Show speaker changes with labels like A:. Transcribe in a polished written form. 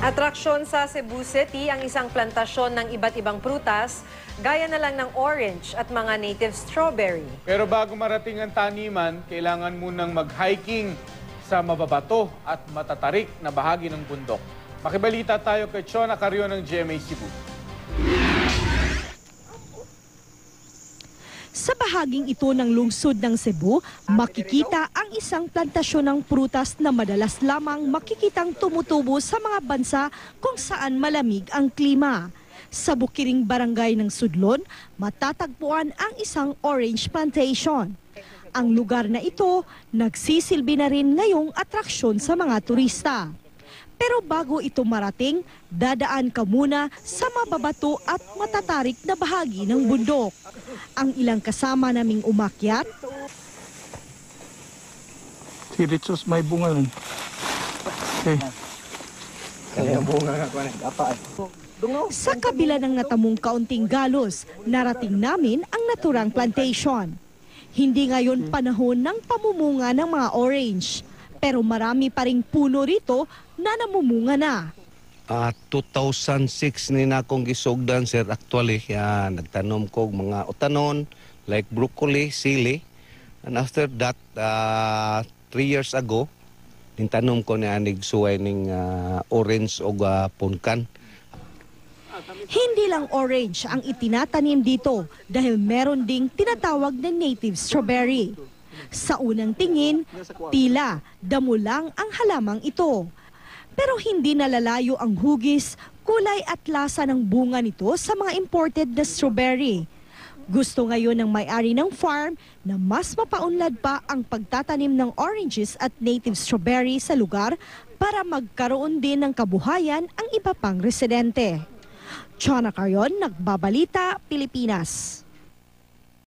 A: Atraksyon sa Cebu City ang isang plantasyon ng iba't ibang prutas, gaya na lang ng orange at mga native strawberry.
B: Pero bago marating ang taniman, kailangan munang mag-hiking sa mababato at matatarik na bahagi ng bundok. Makibalita tayo kay Chona Carrion ng GMA Cebu.
C: Sa bahaging ito ng lungsod ng Cebu, makikita ang isang plantasyon ng prutas na madalas lamang makikitang tumutubo sa mga bansa kung saan malamig ang klima. Sa Bukiring Barangay ng Sudlon, matatagpuan ang isang orange plantation. Ang lugar na ito, nagsisilbi na rin ngayong atraksyon sa mga turista. Pero bago ito marating, dadaan ka muna sa mababato at matatarik na bahagi ng bundok. Ang ilang kasama naming umakyat,
D: si Ritsos may bunga nun. Okay.
C: Sa kabila ng natamong kaunting galos, narating namin ang naturang plantation. Hindi ngayon panahon ng pamumunga ng mga orange, pero marami pa ring puno rito na namumunga na.
E: 2006 ni na akong gisugdan, sir. Actually, nagtanom ko mga utanon like broccoli, sili. And after that, 3 years ago, tintanom ko ni anig suway ning orange o punkan.
C: Hindi lang orange ang itinatanim dito dahil meron ding tinatawag na native strawberry. Sa unang tingin, tila damo lang ang halamang ito. Pero hindi nalalayo ang hugis, kulay at lasa ng bunga nito sa mga imported na strawberry. Gusto ngayon ng may-ari ng farm na mas mapaunlad pa ang pagtatanim ng oranges at native strawberry sa lugar para magkaroon din ng kabuhayan ang iba pang residente. Chona Carrion, Nagbabalita, Pilipinas.